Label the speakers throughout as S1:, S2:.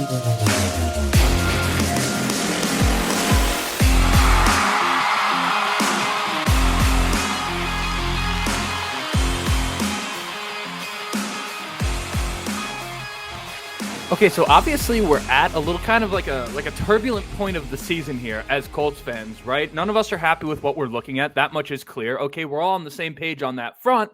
S1: Okay, so obviously we're at a little kind of like a turbulent point of the season here as Colts fans, right? None of us are happy with what we're looking at. That much is clear. Okay, we're all on the same page on that front,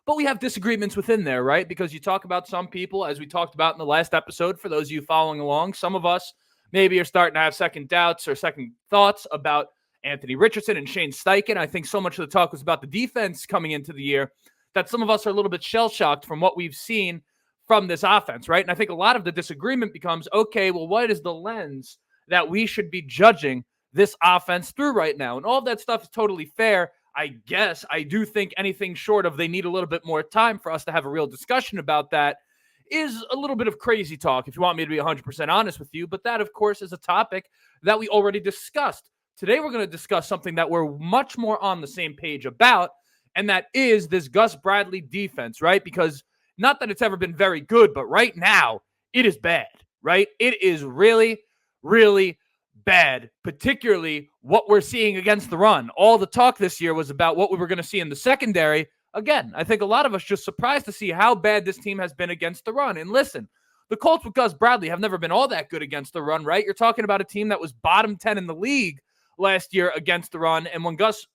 S1: but we have disagreements within there, right? Because you talk about some people, as we talked about in the last episode, for those of you following along, some of us maybe are starting to have second doubts or second thoughts about Anthony Richardson and Shane Steichen. I think so much of the talk was about the defense coming into the year that some of us are a little bit shell-shocked from what we've seen from this offense, right? And I think a lot of the disagreement becomes, okay, well, what is the lens that we should be judging this offense through right now? And all of that stuff is totally fair. I guess I do think anything short of they need a little bit more time for us to have a real discussion about that is a little bit of crazy talk, if you want me to be 100% honest with you. But that, of course, is a topic that we already discussed. Today, we're going to discuss something that we're much more on the same page about, and that is this Gus Bradley defense, right? Because not that it's ever been very good, but right now it is bad, right? It is really, really bad, particularly what we're seeing against the run. All the talk this year was about what we were going to see in the secondary. Again, I think a lot of us just surprised to see how bad this team has been against the run. And listen, the Colts with Gus Bradley have never been all that good against the run, right? You're talking about a team that was bottom 10 in the league last year against the run. And when Gus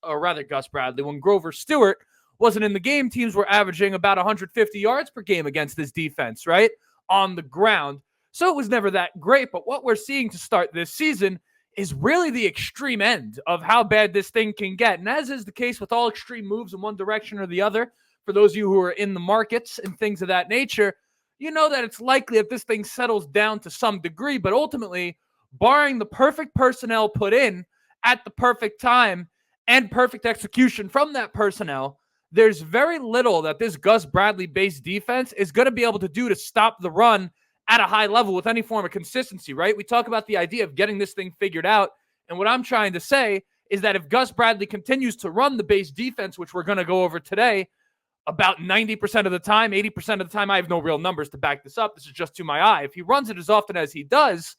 S1: Bradley, when Grover Stewart wasn't in the game, teams were averaging about 150 yards per game against this defense, right? On the ground. So it was never that great. But what we're seeing to start this season is really the extreme end of how bad this thing can get. And as is the case with all extreme moves in one direction or the other, for those of you who are in the markets and things of that nature, you know that it's likely that this thing settles down to some degree. But ultimately, barring the perfect personnel put in at the perfect time and perfect execution from that personnel, there's very little that this Gus Bradley-based defense is going to be able to do to stop the run at a high level with any form of consistency, right? We talk about the idea of getting this thing figured out, and what I'm trying to say is that if Gus Bradley continues to run the base defense, which we're going to go over today, about 90% of the time, 80% of the time, I have no real numbers to back this up. This is just to my eye. If he runs it as often as he does,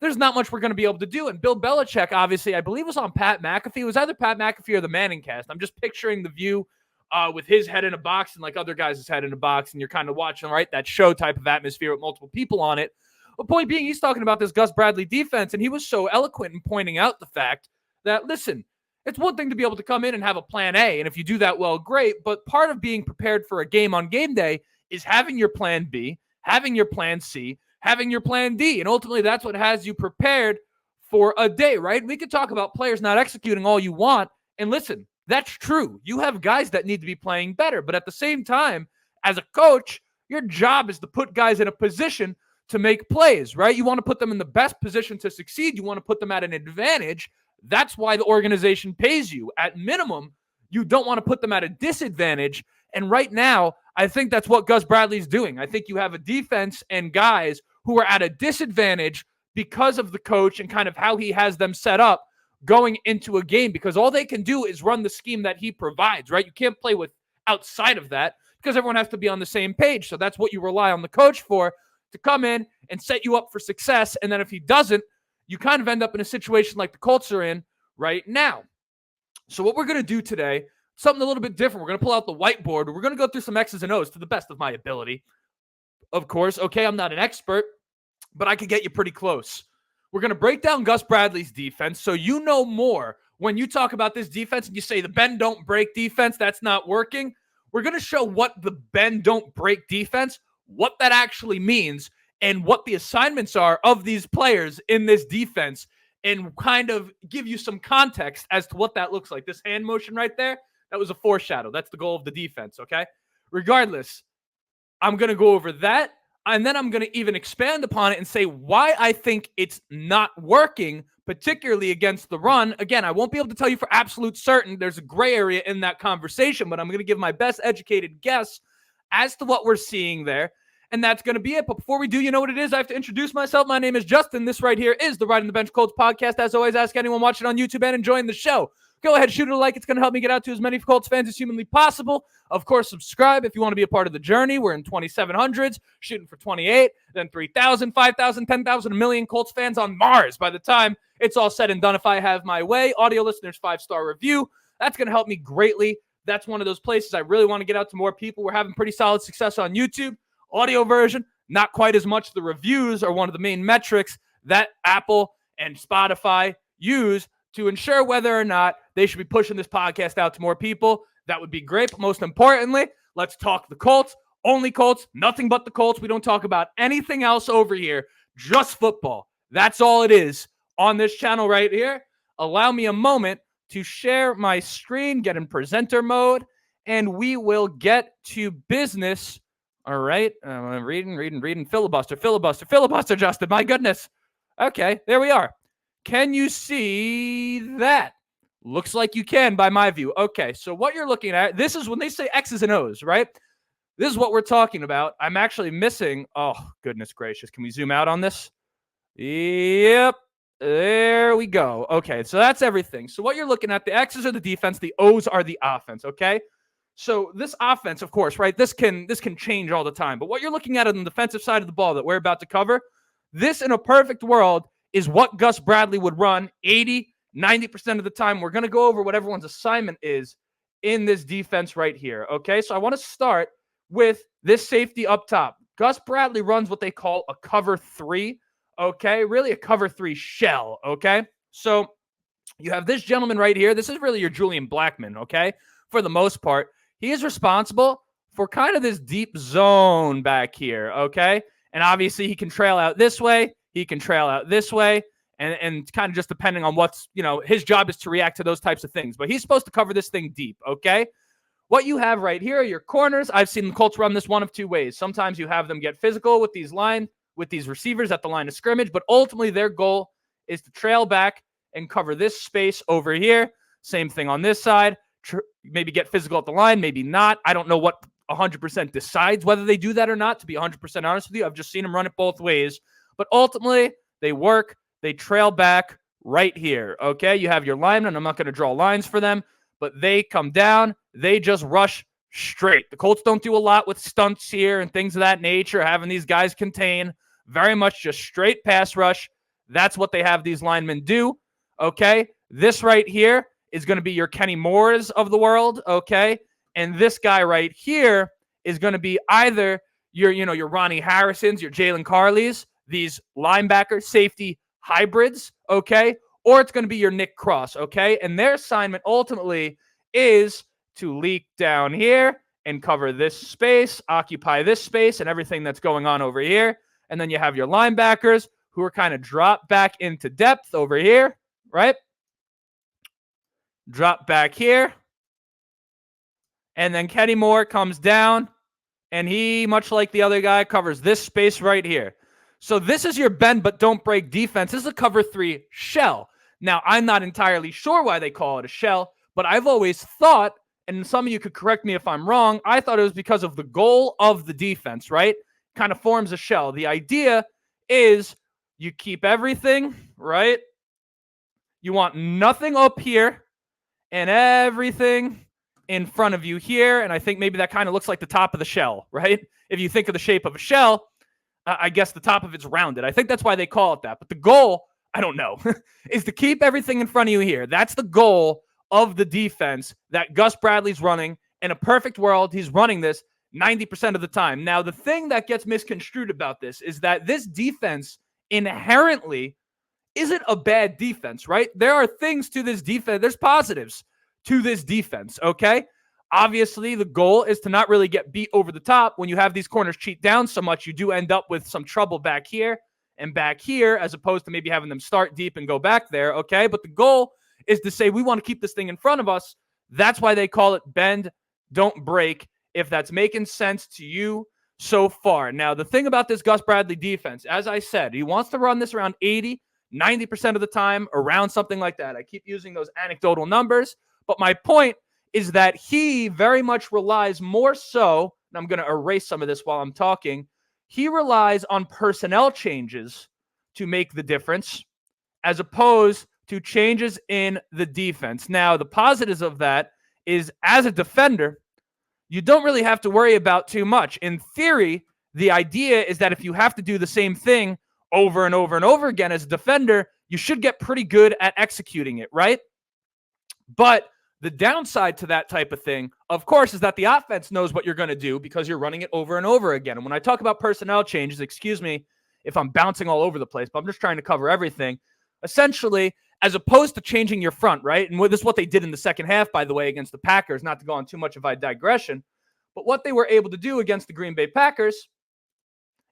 S1: there's not much we're going to be able to do. And Bill Belichick, obviously, I believe was on Pat McAfee. It was either Pat McAfee or the Manning cast. I'm just picturing the view with his head in a box and like other guys' head in a box, and you're kind of watching, right, that show type of atmosphere with multiple people on it. The point being, he's talking about this Gus Bradley defense, and he was so eloquent in pointing out the fact that, listen, it's one thing to be able to come in and have a plan A, and if you do that well, great, but part of being prepared for a game on game day is having your plan B, having your plan C, having your plan D, and ultimately that's what has you prepared for a day, right? We could talk about players not executing all you want, and listen, that's true. You have guys that need to be playing better. But at the same time, as a coach, your job is to put guys in a position to make plays, right? You want to put them in the best position to succeed. You want to put them at an advantage. That's why the organization pays you. At minimum, you don't want to put them at a disadvantage. And right now, I think that's what Gus Bradley's doing. I think you have a defense and guys who are at a disadvantage because of the coach and kind of how he has them set up going into a game, because all they can do is run the scheme that he provides, right? You can't play with outside of that because everyone has to be on the same page. So that's what you rely on the coach for, to come in and set you up for success. And then if he doesn't, you kind of end up in a situation like the Colts are in right now. So what we're going to do today, something a little bit different. We're going to pull out the whiteboard. We're going to go through some X's and O's to the best of my ability. Of course, okay, I'm not an expert, but I could get you pretty close. We're going to break down Gus Bradley's defense so you know more when you talk about this defense and you say the bend don't break defense, that's not working. We're going to show what the bend don't break defense, what that actually means, and what the assignments are of these players in this defense, and kind of give you some context as to what that looks like. This hand motion right there, that was a foreshadow. That's the goal of the defense, okay? Regardless, I'm going to go over that. And then I'm going to even expand upon it and say why I think it's not working, particularly against the run. Again, I won't be able to tell you for absolute certain. There's a gray area in that conversation, but I'm going to give my best educated guess as to what we're seeing there. And that's going to be it. But before we do, you know what it is? I have to introduce myself. My name is Justin. This right here is the Riding the Bench Colts podcast. As always, ask anyone watching on YouTube and enjoying the show, Go ahead, shoot it a like. It's going to help me get out to as many Colts fans as humanly possible. Of course, subscribe if you want to be a part of the journey. We're in 2700s, shooting for 28, then 3,000, 5,000, 10,000, a million Colts fans on Mars by the time it's all said and done. If I have my way, audio listeners, 5-star review. That's going to help me greatly. That's one of those places I really want to get out to more people. We're having pretty solid success on YouTube. Audio version, not quite as much. The reviews are one of the main metrics that Apple and Spotify use to ensure whether or not they should be pushing this podcast out to more people. That would be great. But most importantly, let's talk the Colts. Only Colts, nothing but the Colts. We don't talk about anything else over here, just football. That's all it is on this channel right here. Allow me a moment to share my screen, get in presenter mode, and we will get to business. All right. I'm reading. Filibuster, Justin. My goodness. Okay, there we are. Can you see that? Looks like you can by my view. Okay, so what you're looking at, this is when they say X's and O's, right? This is what we're talking about. I'm actually missing, oh, goodness gracious. Can we zoom out on this? Yep. There we go. Okay, so that's everything. So what you're looking at, the X's are the defense, the O's are the offense, okay? So this offense, of course, right, this can change all the time. But what you're looking at on the defensive side of the ball that we're about to cover, this in a perfect world is what Gus Bradley would run 80, 90% of the time. We're going to go over what everyone's assignment is in this defense right here, okay? So I want to start with this safety up top. Gus Bradley runs what they call a cover 3, okay? Really a cover 3 shell, okay? So you have this gentleman right here. This is really your Julian Blackmon, okay? For the most part, he is responsible for kind of this deep zone back here, okay? And obviously he can trail out this way. He can trail out this way. And kind of just depending on what's, his job is to react to those types of things. But he's supposed to cover this thing deep, okay? What you have right here are your corners. I've seen the Colts run this one of two ways. Sometimes you have them get physical with these receivers at the line of scrimmage, but ultimately their goal is to trail back and cover this space over here. Same thing on this side. Maybe get physical at the line, maybe not. I don't know what 100% decides whether they do that or not, to be 100% honest with you. I've just seen them run it both ways. But ultimately, they work. They trail back right here, okay? You have your linemen. I'm not going to draw lines for them, but they come down. They just rush straight. The Colts don't do a lot with stunts here and things of that nature, having these guys contain. Very much just straight pass rush. That's what they have these linemen do, okay? This right here is going to be your Kenny Moores of the world, okay? And this guy right here is going to be either your Ronnie Harrisons, your Jalen Carleys, these linebacker safety hybrids, okay? Or it's going to be your Nick Cross, okay? And their assignment ultimately is to leak down here and cover this space, occupy this space and everything that's going on over here. And then you have your linebackers who are kind of dropped back into depth over here, right? Drop back here. And then Kenny Moore comes down, and he, much like the other guy, covers this space right here. So this is your bend but don't break defense. This is a cover 3 shell. Now, I'm not entirely sure why they call it a shell, but I've always thought, and some of you could correct me if I'm wrong, I thought it was because of the goal of the defense, right? Kind of forms a shell. The idea is you keep everything, right? You want nothing up here and everything in front of you here. And I think maybe that kind of looks like the top of the shell, right? If you think of the shape of a shell, I guess the top of it's rounded. I think that's why they call it that. But the goal, I don't know, is to keep everything in front of you here. That's the goal of the defense that Gus Bradley's running. In a perfect world, he's running this 90% of the time. Now, the thing that gets misconstrued about this is that this defense inherently isn't a bad defense, right? There are things to this defense. There's positives to this defense, okay? Obviously, the goal is to not really get beat over the top. When you have these corners cheat down so much, you do end up with some trouble back here and back here, as opposed to maybe having them start deep and go back there, okay? But the goal is to say we want to keep this thing in front of us. That's why they call it bend, don't break, if that's making sense to you so far. Now, the thing about this Gus Bradley defense, as I said, he wants to run this around 80, 90% of the time, around something like that. I keep using those anecdotal numbers, but my point is that he very much relies more so, and I'm going to erase some of this while I'm talking, he relies on personnel changes to make the difference, as opposed to changes in the defense. Now, the positives of that is as a defender, you don't really have to worry about too much. In theory, the idea is that if you have to do the same thing over and over and over again as a defender, you should get pretty good at executing it, right? But the downside to that type of thing, of course, is that the offense knows what you're going to do because you're running it over and over again. And when I talk about personnel changes, excuse me if I'm bouncing all over the place, but I'm just trying to cover everything. Essentially, as opposed to changing your front, right? And this is what they did in the second half, by the way, against the Packers, not to go on too much of a digression. But what they were able to do against the Green Bay Packers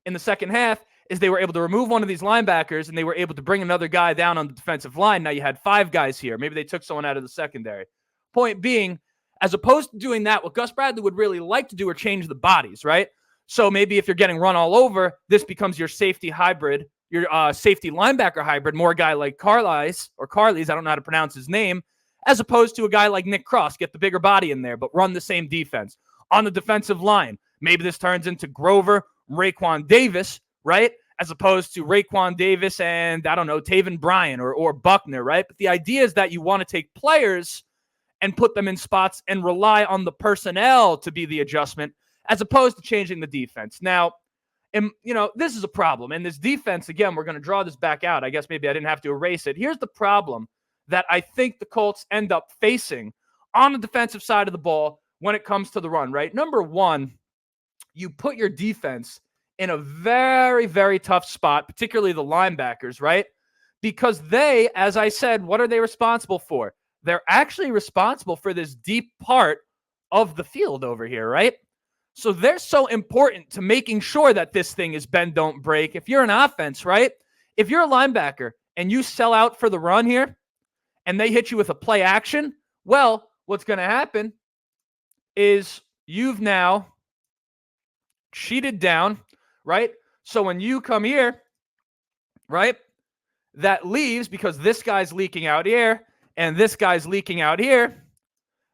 S1: in the second half is they were able to remove one of these linebackers and they were able to bring another guy down on the defensive line. Now you had 5 guys here. Maybe they took someone out of the secondary. Point being, as opposed to doing that, what Gus Bradley would really like to do are change the bodies, right? So maybe if you're getting run all over, this becomes your safety hybrid, your safety linebacker hybrid, more a guy like Carlies, I don't know how to pronounce his name, as opposed to a guy like Nick Cross, get the bigger body in there, but run the same defense. On the defensive line, maybe this turns into Grover, Raekwon Davis, right? As opposed to Raekwon Davis and, I don't know, Taven Bryan or Buckner, right? But the idea is that you want to take players and put them in spots and rely on the personnel to be the adjustment as opposed to changing the defense. Now, this is a problem. And this defense, again, we're going to draw this back out. I guess maybe I didn't have to erase it. Here's the problem that I think the Colts end up facing on the defensive side of the ball when it comes to the run, right? Number one, you put your defense in a very, very tough spot, particularly the linebackers, right? Because they, as I said, what are they responsible for? They're actually responsible for this deep part of the field over here, right? So they're so important to making sure that this thing is bend, don't break. If you're an offense, right? If you're a linebacker and you sell out for the run here and they hit you with a play action, well, what's going to happen is you've now cheated down, right? So when you come here, right, that leaves, because this guy's leaking out here and this guy's leaking out here,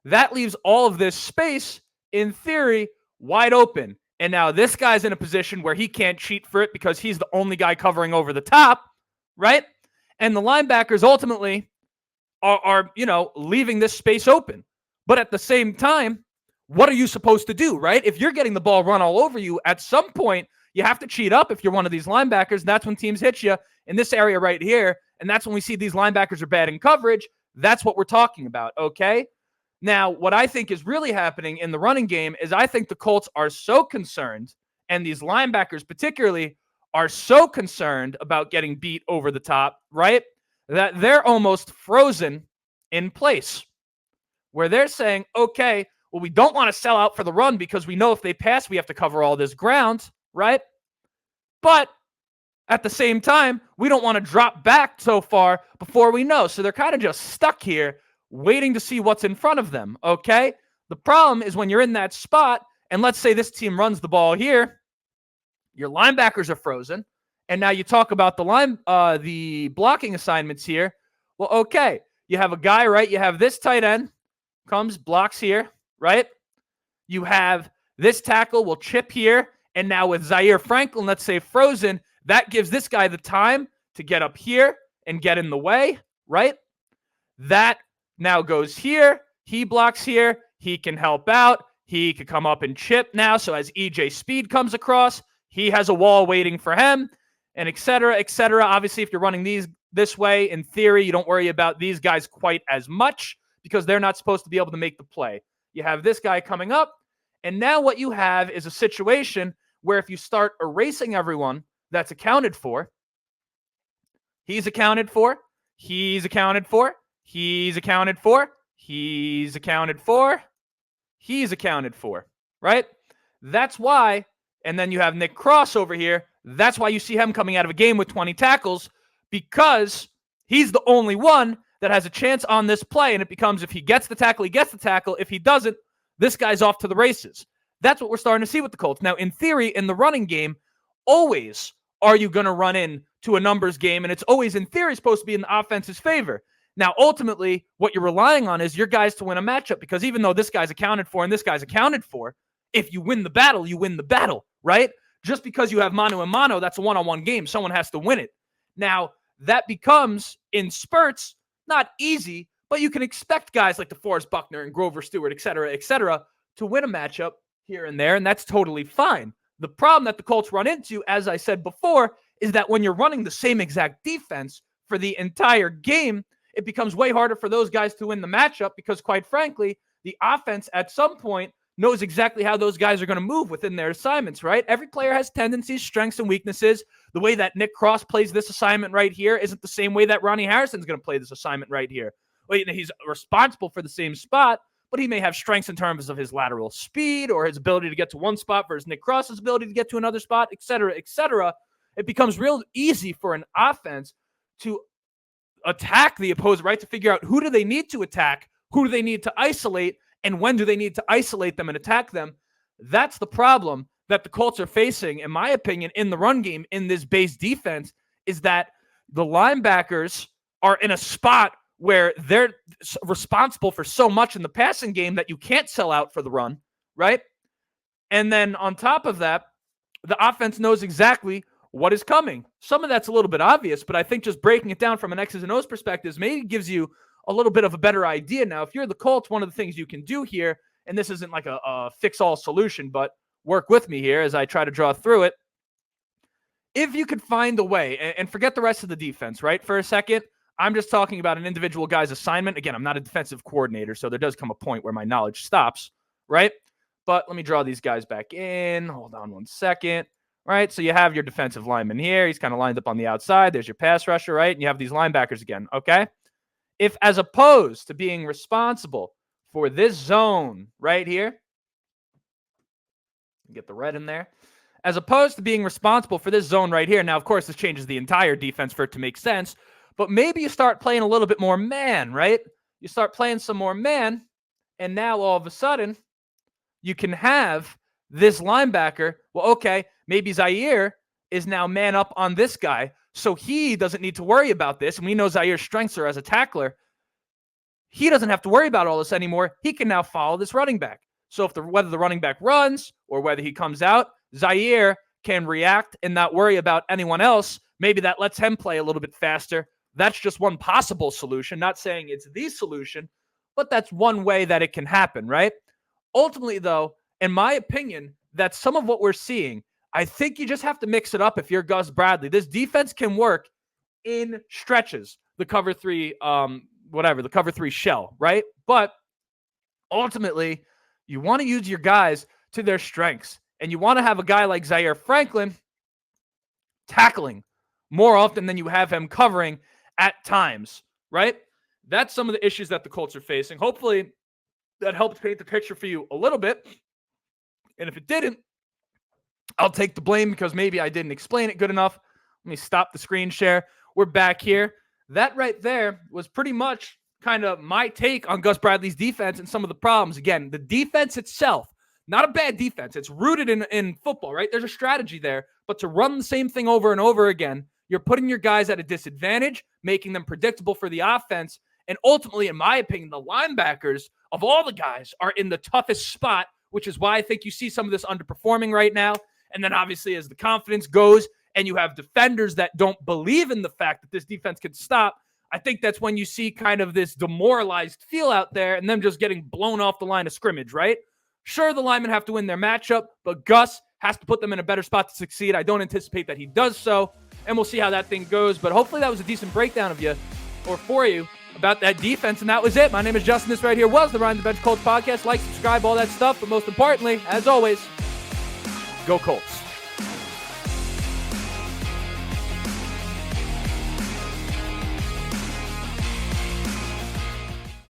S1: that leaves all of this space, in theory, wide open. And now this guy's in a position where he can't cheat for it because he's the only guy covering over the top, right? And the linebackers ultimately are leaving this space open. But at the same time, what are you supposed to do, right? If you're getting the ball run all over you, at some point, you have to cheat up if you're one of these linebackers. And that's when teams hit you in this area right here. And that's when we see these linebackers are bad in coverage. That's what we're talking about, okay? Now, what I think is really happening in the running game is I think the Colts are so concerned, and these linebackers particularly are so concerned about getting beat over the top, right, that they're almost frozen in place, where they're saying, okay, well, we don't want to sell out for the run because we know if they pass, we have to cover all this ground, right? But at the same time, we don't want to drop back so far before we know. So they're kind of just stuck here waiting to see what's in front of them, okay? The problem is when you're in that spot, and let's say this team runs the ball here, your linebackers are frozen, and now you talk about the blocking assignments here. Well, okay, you have a guy, right? You have this tight end, comes, blocks here, right? You have this tackle will chip here, and now with Zaire Franklin, let's say frozen, that gives this guy the time to get up here and get in the way, right? That now goes here. He blocks here. He can help out. He could come up and chip now. So as EJ Speed comes across, he has a wall waiting for him, and et cetera, et cetera. Obviously, if you're running these this way, in theory, you don't worry about these guys quite as much because they're not supposed to be able to make the play. You have this guy coming up, and now what you have is a situation where if you start erasing everyone that's accounted for, he's accounted for, he's accounted for, he's accounted for, he's accounted for, he's accounted for, right? That's why, and then you have Nick Cross over here. That's why you see him coming out of a game with 20 tackles, because he's the only one that has a chance on this play, and it becomes if he gets the tackle, he gets the tackle. If he doesn't, this guy's off to the races. That's what we're starting to see with the Colts. Now, in theory, in the running game, always are you going to run into a numbers game, and it's always, in theory, supposed to be in the offense's favor. Now, ultimately, what you're relying on is your guys to win a matchup, because even though this guy's accounted for and this guy's accounted for, if you win the battle, you win the battle, right? Just because you have mano a mano, that's a one-on-one game. Someone has to win it. Now, that becomes, in spurts, Not easy, but you can expect guys like DeForest Buckner and Grover Stewart, et cetera, to win a matchup here and there, and that's totally fine. The problem that the Colts run into, as I said before, is that when you're running the same exact defense for the entire game, it becomes way harder for those guys to win the matchup because, quite frankly, the offense at some point knows exactly how those guys are going to move within their assignments, right? Every player has tendencies, strengths, and weaknesses. The way that Nick Cross plays this assignment right here isn't the same way that Ronnie Harrison's going to play this assignment right here. Well, he's responsible for the same spot, but he may have strengths in terms of his lateral speed or his ability to get to one spot versus Nick Cross's ability to get to another spot, et cetera, et cetera. It becomes real easy for an offense to attack the opposing, right? To figure out who do they need to attack, who do they need to isolate, and when do they need to isolate them and attack them. That's the problem that the Colts are facing, in my opinion, in the run game in this base defense, is that the linebackers are in a spot where they're responsible for so much in the passing game that you can't sell out for the run, right? And then on top of that, the offense knows exactly what is coming. Some of that's a little bit obvious, but I think just breaking it down from an X's and O's perspective maybe gives you a little bit of a better idea. Now, if you're the Colts, one of the things you can do here, and this isn't like a fix-all solution, but work with me here as I try to draw through it. If you could find a way, and forget the rest of the defense, right, for a second, I'm just talking about an individual guy's assignment. Again, I'm not a defensive coordinator, so there does come a point where my knowledge stops, right? But let me draw these guys back in. Hold on one second, right? So you have your defensive lineman here. He's kind of lined up on the outside. There's your pass rusher, right? And you have these linebackers again, okay? If as opposed to being responsible for this zone right here, get the red in there, as opposed to being responsible for this zone right here. Now, of course, this changes the entire defense for it to make sense, but maybe you start playing a little bit more man, right? You start playing some more man, and now all of a sudden, you can have this linebacker. Well, okay, maybe Zaire is now man up on this guy, so he doesn't need to worry about this, and we know Zaire's strengths are as a tackler. He doesn't have to worry about all this anymore. He can now follow this running back. So whether the running back runs or whether he comes out, Zaire can react and not worry about anyone else. Maybe that lets him play a little bit faster. That's just one possible solution. Not saying it's the solution, but that's one way that it can happen, right? Ultimately, though, in my opinion, that's some of what we're seeing. I think you just have to mix it up if you're Gus Bradley. This defense can work in stretches, the cover three, the cover three shell, right? But ultimately, you want to use your guys to their strengths. And you want to have a guy like Zaire Franklin tackling more often than you have him covering at times, right? That's some of the issues that the Colts are facing. Hopefully, that helped paint the picture for you a little bit. And if it didn't, I'll take the blame because maybe I didn't explain it good enough. Let me stop the screen share. We're back here. That right there was pretty much kind of my take on Gus Bradley's defense and some of the problems. Again, the defense itself, not a bad defense. It's rooted in football, right? There's a strategy there. But to run the same thing over and over again, you're putting your guys at a disadvantage, making them predictable for the offense. And ultimately, in my opinion, the linebackers of all the guys are in the toughest spot, which is why I think you see some of this underperforming right now. And then obviously as the confidence goes and you have defenders that don't believe in the fact that this defense could stop, I think that's when you see kind of this demoralized feel out there and them just getting blown off the line of scrimmage, right? Sure, the linemen have to win their matchup, but Gus has to put them in a better spot to succeed. I don't anticipate that he does so, and we'll see how that thing goes. But hopefully that was a decent breakdown of you or for you about that defense, and that was it. My name is Justin. This right here was the Ryan the Bench Colts podcast. Like, subscribe, all that stuff, but most importantly, as always, go Colts.